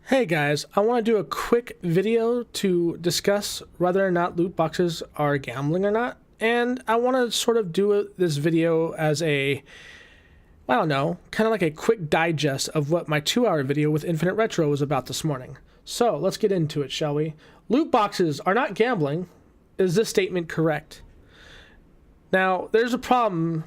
Hey guys, I want to do a quick video to discuss whether or not loot boxes are gambling or not. And I want to sort of do this video as I don't know, kind of like a quick digest of what my 2-hour video with Infinite Retro was about this morning. So let's get into it, shall we? Loot boxes are not gambling. Is this statement correct? Now, there's a problem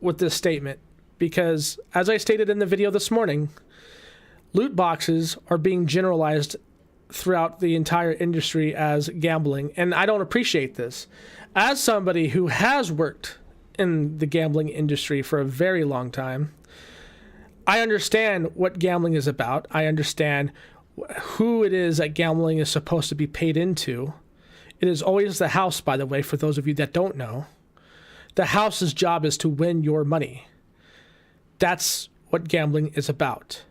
with this statement because, as I stated in the video this morning, loot boxes are being generalized throughout the entire industry as gambling, and I don't appreciate this. As somebody who has worked in the gambling industry for a very long time, I understand what gambling is about. I understand who it is that gambling is supposed to be paid into. It is always the house, by the way, for those of you that don't know. The house's job is to win your money. That's what gambling is about.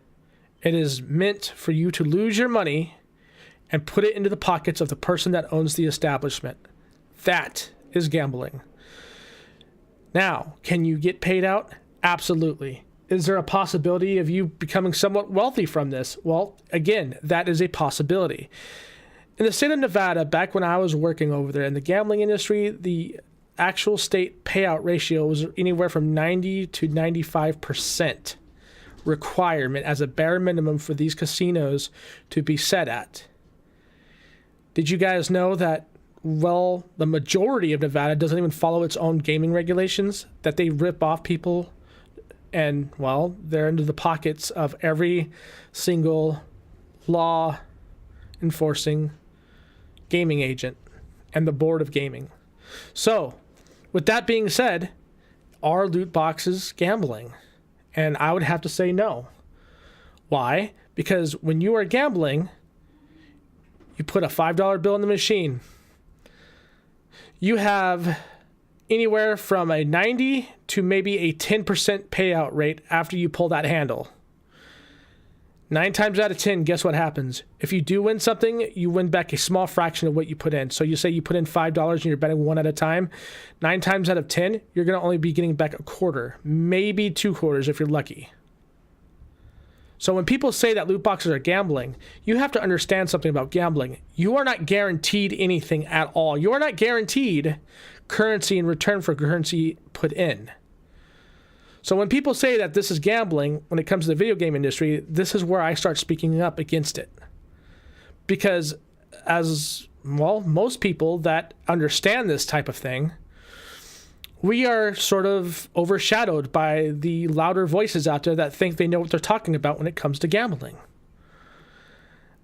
It is meant for you to lose your money and put it into the pockets of the person that owns the establishment. That is gambling. Now, can you get paid out? Absolutely. Is there a possibility of you becoming somewhat wealthy from this? Well, again, that is a possibility. In the state of Nevada, back when I was working over there in the gambling industry, the actual state payout ratio was anywhere from 90 to 95%. Requirement as a bare minimum for these casinos to be set at. Did you guys know that, well, the majority of Nevada doesn't even follow its own gaming regulations, that they rip off people and, well, they're into the pockets of every single law enforcing gaming agent and the board of gaming. So, with that being said, are loot boxes gambling? And I would have to say no. Why? Because when you are gambling, you put a $5 bill in the machine. You have anywhere from a 90 to maybe a 10% payout rate after you pull that handle. 9 times out of 10, guess what happens? If you do win something, you win back a small fraction of what you put in. So you say you put in $5 and you're betting one at a time. 9 times out of 10, you're going to only be getting back a quarter, maybe 2 quarters if you're lucky. So when people say that loot boxes are gambling, you have to understand something about gambling. You are not guaranteed anything at all. You are not guaranteed currency in return for currency put in. So when people say that this is gambling, when it comes to the video game industry, this is where I start speaking up against it. Because as, well, most people that understand this type of thing, we are sort of overshadowed by the louder voices out there that think they know what they're talking about when it comes to gambling.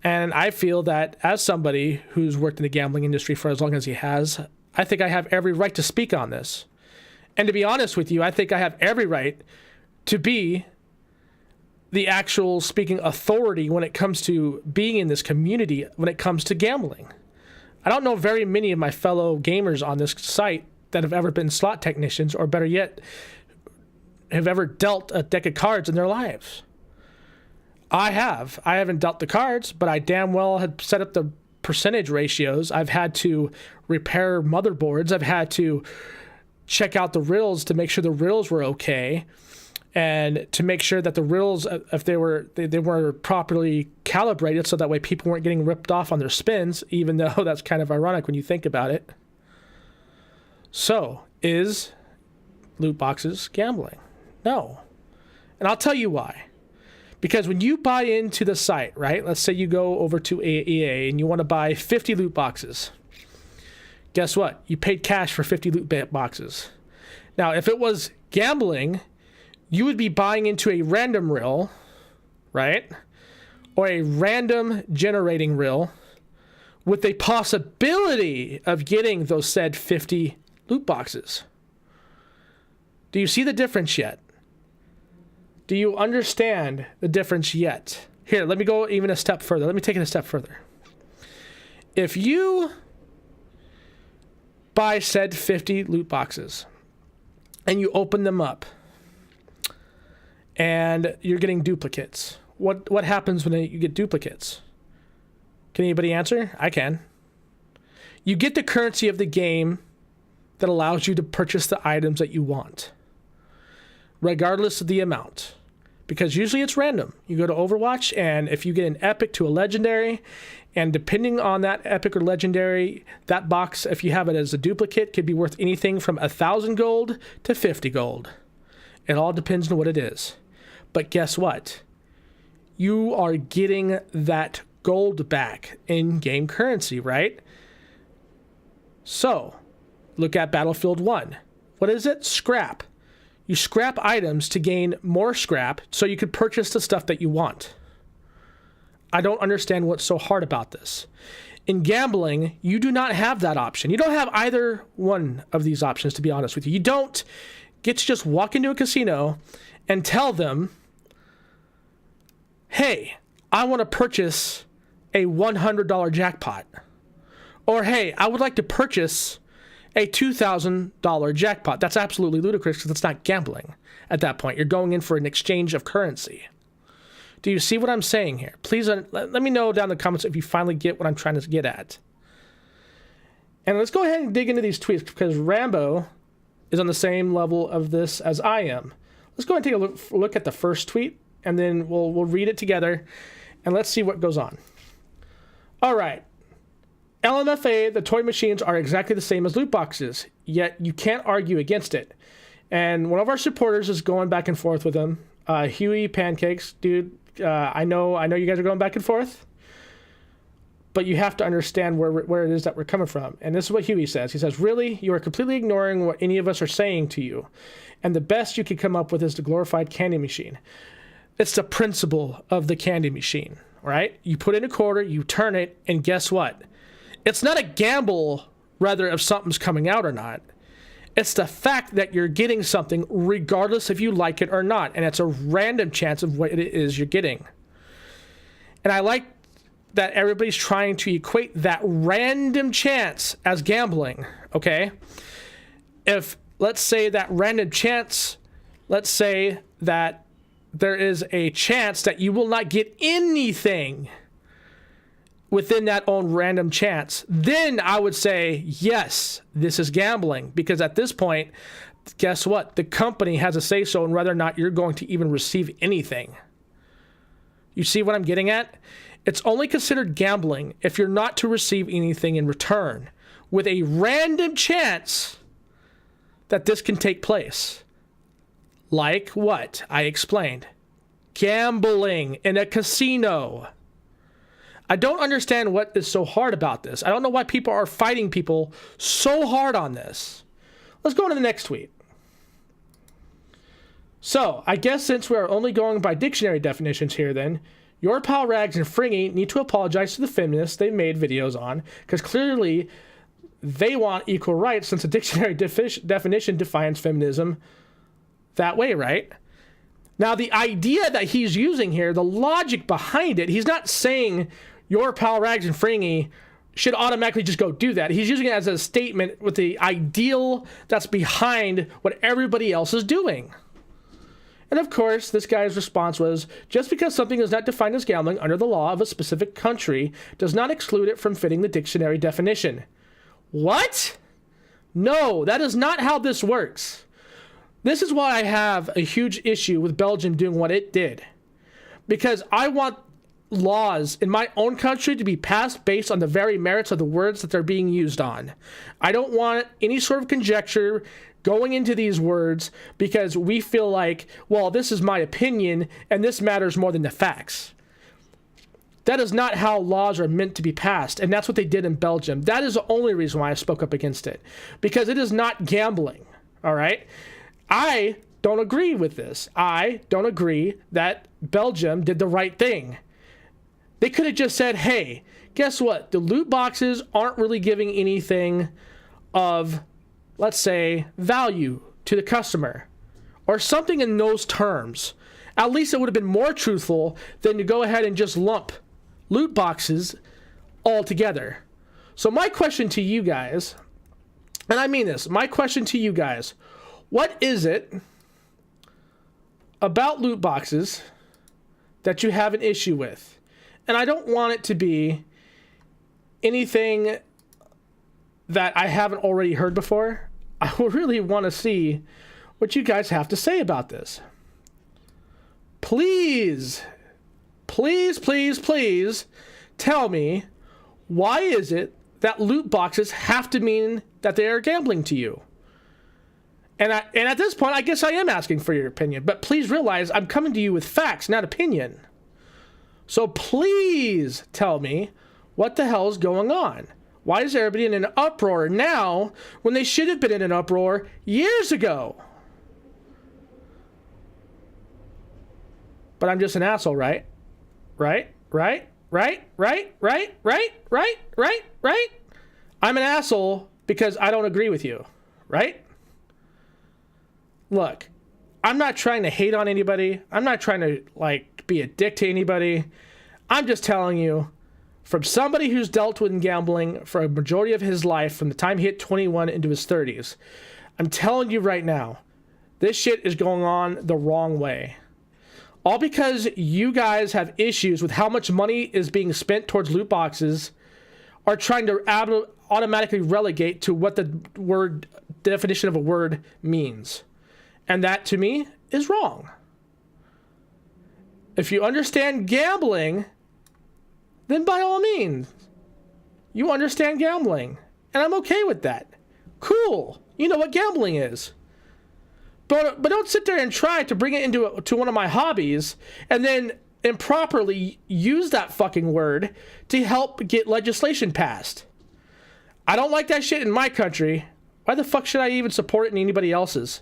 And I feel that as somebody who's worked in the gambling industry for as long as he has, I think I have every right to speak on this. And to be honest with you, I think I have every right to be the actual speaking authority when it comes to being in this community when it comes to gambling. I don't know very many of my fellow gamers on this site that have ever been slot technicians, or better yet, have ever dealt a deck of cards in their lives. I have. I haven't dealt the cards, but I damn well had set up the percentage ratios. I've had to repair motherboards. I've had to check out the reels to make sure the reels were okay, and to make sure that the reels, if they were properly calibrated, so that way people weren't getting ripped off on their spins, even though that's kind of ironic when you think about it. So, is loot boxes gambling? No. And I'll tell you why. Because when you buy into the site, right, let's say you go over to EA and you want to buy 50 loot boxes. Guess what? You paid cash for 50 loot boxes. Now, if it was gambling, you would be buying into a random reel, right? Or a random generating reel with a possibility of getting those said 50 loot boxes. Do you see the difference yet? Do you understand the difference yet? Here, let me go even a step further. Let me take it a step further. If you buy said 50 loot boxes and you open them up and you're getting duplicates, what happens when you get duplicates? Can anybody answer? I can. You get the currency of the game that allows you to purchase the items that you want, regardless of the amount. because usually it's random. You go to Overwatch, and if you get an epic to a legendary, and depending on that epic or legendary, that box, if you have it as a duplicate, could be worth anything from 1,000 gold to 50 gold. It all depends on what it is. But guess what? You are getting that gold back in game currency, right? So, look at Battlefield 1. What is it? Scrap. You scrap items to gain more scrap so you could purchase the stuff that you want. I don't understand what's so hard about this. In gambling, you do not have that option. You don't have either one of these options, to be honest with you. You don't get to just walk into a casino and tell them, hey, I want to purchase a $100 jackpot. Or, hey, I would like to purchase a $2,000 jackpot. That's absolutely ludicrous because it's not gambling at that point. You're going in for an exchange of currency. Do you see what I'm saying here? Please let me know down in the comments if you finally get what I'm trying to get at. And let's go ahead and dig into these tweets because Rambo is on the same level of this as I am. Let's go ahead and take a look at the first tweet, and then we'll read it together, and let's see what goes on. All right. LMFA, the toy machines are exactly the same as loot boxes, yet you can't argue against it. And one of our supporters is going back and forth with them. Huey Pancakes, dude, I know you guys are going back and forth, but you have to understand where it is that we're coming from. And this is what Huey says. He says, really, you are completely ignoring what any of us are saying to you. And the best you could come up with is the glorified candy machine. It's the principle of the candy machine, right? You put in a quarter, you turn it, and guess what? It's not a gamble, rather, if something's coming out or not. It's the fact that you're getting something regardless if you like it or not. And it's a random chance of what it is you're getting. And I like that everybody's trying to equate that random chance as gambling, okay? If, let's say that random chance, let's say that there is a chance that you will not get anything within that own random chance, then I would say, yes, this is gambling. Because at this point, guess what? The company has a say-so in whether or not you're going to even receive anything. You see what I'm getting at? It's only considered gambling if you're not to receive anything in return, with a random chance that this can take place. Like what I explained. Gambling in a casino. I don't understand what is so hard about this. I don't know why people are fighting people so hard on this. Let's go to the next tweet. So, I guess since we are only going by dictionary definitions here then, your pal Rags and Fringy need to apologize to the feminists they made videos on, because clearly they want equal rights since the dictionary definition defines feminism that way, right? Now, the idea that he's using here, the logic behind it, he's not saying your pal Rags and Fringy should automatically just go do that. He's using it as a statement with the ideal that's behind what everybody else is doing. And of course, this guy's response was, just because something is not defined as gambling under the law of a specific country does not exclude it from fitting the dictionary definition. What? No, that is not how this works. This is why I have a huge issue with Belgium doing what it did. Because I want laws in my own country to be passed based on the very merits of the words that they're being used on. I don't want any sort of conjecture going into these words because we feel like, well, this is my opinion and this matters more than the facts. That is not how laws are meant to be passed, and that's what they did in Belgium. That is the only reason why I spoke up against it, because it is not gambling, all right? I don't agree with this. I don't agree that Belgium did the right thing. They could have just said, hey, guess what? The loot boxes aren't really giving anything of, let's say, value to the customer or something in those terms. At least it would have been more truthful than to go ahead and just lump loot boxes all together. So my question to you guys, and I mean this, my question to you guys, what is it about loot boxes that you have an issue with? And I don't want it to be anything that I haven't already heard before. I really want to see what you guys have to say about this. please, please, please, please tell me, why is it that loot boxes have to mean that they are gambling to you? And at this point, I guess I am asking for your opinion, but please realize I'm coming to you with facts, not opinion. So please tell me what the hell is going on. Why is everybody in an uproar now when they should have been in an uproar years ago? But I'm just an asshole, right? Right? I'm an asshole because I don't agree with you, right? Look, I'm not trying to hate on anybody. I'm not trying to, like, be a dick to anybody. I'm just telling you, from somebody who's dealt with gambling for a majority of his life, from the time he hit 21 into his 30s, I'm telling you right now, this shit is going on the wrong way. All because you guys have issues with how much money is being spent towards loot boxes, are trying to automatically relegate to what the word definition of a word means. And that, to me, is wrong. If you understand gambling, then by all means, you understand gambling. And I'm okay with that. Cool. You know what gambling is. But don't sit there and try to bring it to one of my hobbies and then improperly use that fucking word to help get legislation passed. I don't like that shit in my country. Why the fuck should I even support it in anybody else's?